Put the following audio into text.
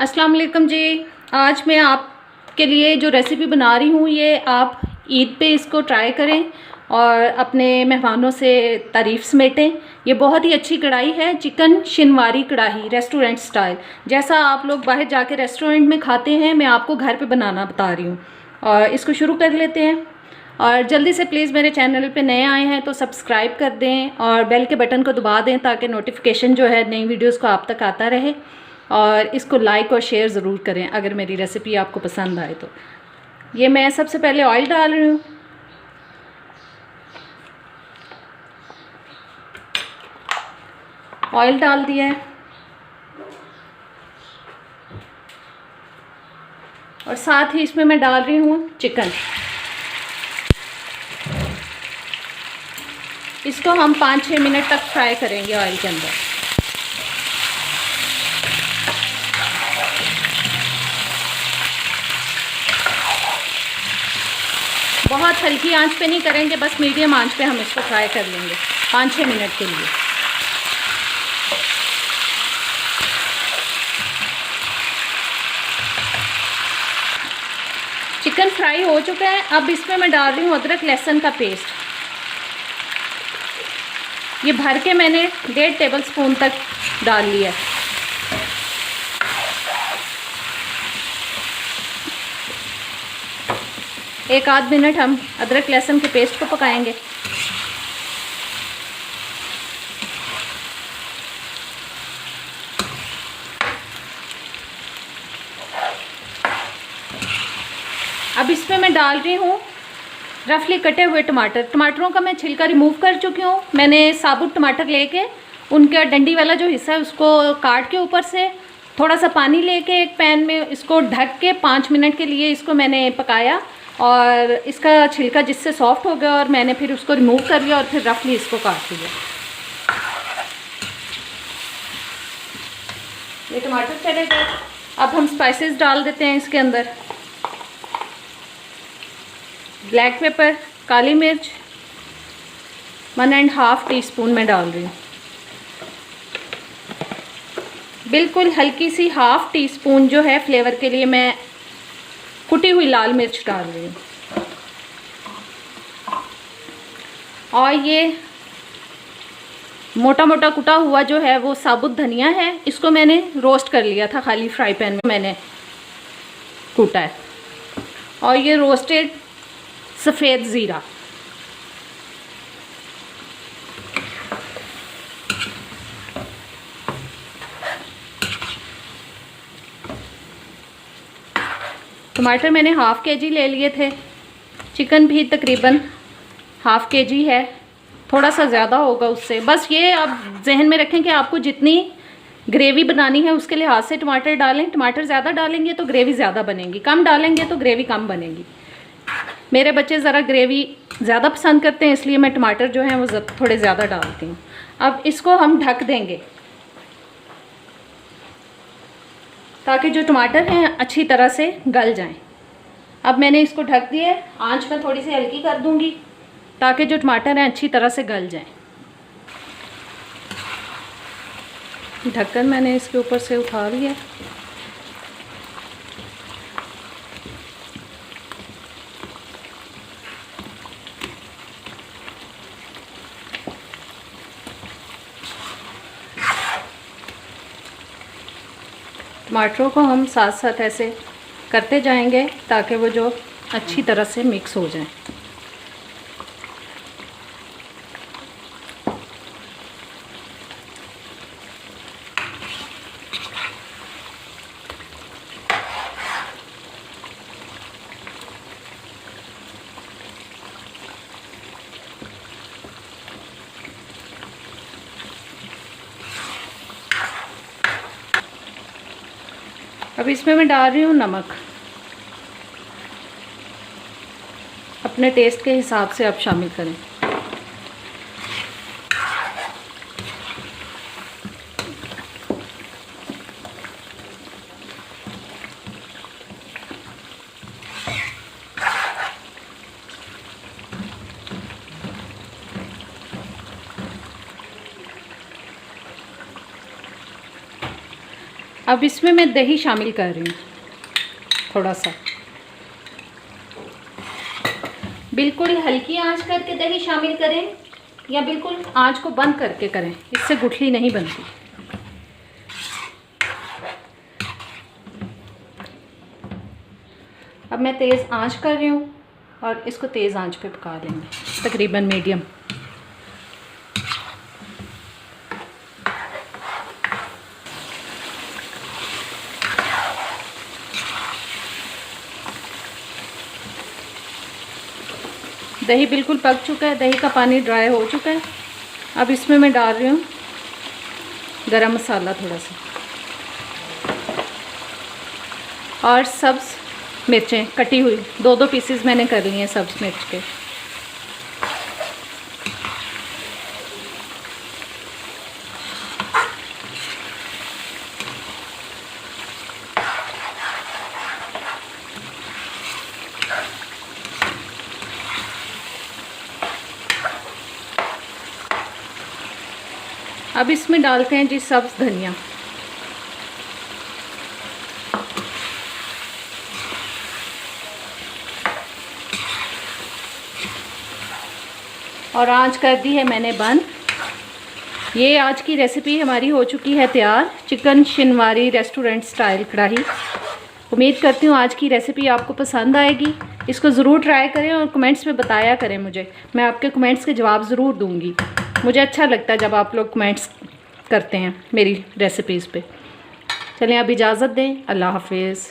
अस्सलाम वालेकुम जी। आज मैं आपके लिए जो रेसिपी बना रही हूँ ये आप ईद पे इसको ट्राई करें और अपने मेहमानों से तारीफ़ समेटें। ये बहुत ही अच्छी कढ़ाई है, चिकन शिनवारी कढ़ाई रेस्टोरेंट स्टाइल। जैसा आप लोग बाहर जाके रेस्टोरेंट में खाते हैं मैं आपको घर पे बनाना बता रही हूँ। और इसको शुरू कर लेते हैं। और जल्दी से प्लीज़ मेरे चैनल पे नए आए हैं तो सब्सक्राइब कर दें और बेल के बटन को दबा दें ताकि नोटिफिकेशन जो है नई वीडियोस को आप तक आता रहे। और इसको लाइक और शेयर ज़रूर करें अगर मेरी रेसिपी आपको पसंद आए तो। ये मैं सबसे पहले ऑयल डाल रही हूँ। ऑयल डाल दिया है और साथ ही इसमें मैं डाल रही हूँ चिकन। इसको हम 5-6 मिनट तक फ्राई करेंगे ऑयल के अंदर। बहुत हल्की आंच पे नहीं करेंगे, बस मीडियम आंच पे हम इसको फ्राई कर लेंगे 5-6 मिनट के लिए। चिकन फ्राई हो चुका है। अब इसमें मैं डाल रही हूँ अदरक लहसुन का पेस्ट। ये भर के मैंने 1.5 टेबल स्पून तक डाल लिया। एक आध मिनट हम अदरक लहसुन के पेस्ट को पकाएंगे। अब इसमें मैं डाल रही हूँ रफली कटे हुए टमाटर। टमाटरों का मैं छिलका रिमूव कर चुकी हूँ। मैंने साबुत टमाटर लेके उनका डंडी वाला जो हिस्सा है उसको काट के ऊपर से थोड़ा सा पानी लेके एक पैन में इसको ढक के 5 मिनट के लिए इसको मैंने पकाया और इसका छिलका जिससे सॉफ्ट हो गया और मैंने फिर उसको रिमूव कर लिया और फिर रफली इसको काट लिया। ये टमाटर चले गए। अब हम स्पाइसेस डाल देते हैं इसके अंदर। ब्लैक पेपर, काली मिर्च 1.5 टीस्पून मैं डाल रही हूँ। बिल्कुल हल्की सी 1/2 टीस्पून जो है फ्लेवर के लिए मैं कुटी हुई लाल मिर्च डाल रही हूँ। और ये मोटा मोटा कुटा हुआ जो है वो साबुत धनिया है, इसको मैंने रोस्ट कर लिया था, खाली फ्राई पैन में मैंने कूटा है। और ये रोस्टेड सफ़ेद ज़ीरा, टमाटर मैंने 1/2 केजी ले लिए थे। चिकन भी तकरीबन 1/2 केजी है, थोड़ा सा ज़्यादा होगा उससे। बस ये आप जहन में रखें कि आपको जितनी ग्रेवी बनानी है उसके लिहाज से टमाटर डालें। टमाटर ज़्यादा डालेंगे तो ग्रेवी ज़्यादा बनेगी, कम डालेंगे तो ग्रेवी कम बनेगी। मेरे बच्चे ज़रा ग्रेवी ज़्यादा पसंद करते हैं इसलिए मैं टमाटर जो हैं वो थोड़े ज़्यादा डालती हूँ। अब इसको हम ढक देंगे ताकि जो टमाटर हैं अच्छी तरह से गल जाएं। अब मैंने इसको ढक दिया। आंच में थोड़ी सी हल्की कर दूंगी ताकि जो टमाटर हैं अच्छी तरह से गल जाएं। ढक्कन मैंने इसके ऊपर से उठा लिया। टमाटरों को हम साथ साथ ऐसे करते जाएंगे ताकि वो जो अच्छी तरह से मिक्स हो जाए। अब इसमें मैं डाल रही हूँ नमक। अपने टेस्ट के हिसाब से आप शामिल करें। अब इसमें मैं दही शामिल कर रही हूँ थोड़ा सा। बिल्कुल हल्की आंच करके दही शामिल करें या बिल्कुल आंच को बंद करके करें, इससे गुठली नहीं बनती। अब मैं तेज़ आंच कर रही हूँ और इसको तेज़ आंच पे पका लेंगे, तकरीबन मीडियम। दही बिल्कुल पक चुका है, दही का पानी ड्राई हो चुका है। अब इसमें मैं डाल रही हूँ गरम मसाला थोड़ा सा और सब्ज़ मिर्चें कटी हुई, 2-2 पीसेस मैंने कर लिए हैं सब्ज़ मिर्च के। अब इसमें डालते हैं जी सब्ज़ धनिया। और आंच कर दी है मैंने बंद। ये आज की रेसिपी हमारी हो चुकी है तैयार, चिकन शिनवारी रेस्टोरेंट स्टाइल कढ़ाई। उम्मीद करती हूँ आज की रेसिपी आपको पसंद आएगी। इसको ज़रूर ट्राई करें और कमेंट्स में बताया करें मुझे, मैं आपके कमेंट्स के जवाब ज़रूर दूँगी। मुझे अच्छा लगता है जब आप लोग कमेंट्स करते हैं मेरी रेसिपीज़ पे। चलें अब इजाज़त दें, अल्लाह हाफिज़।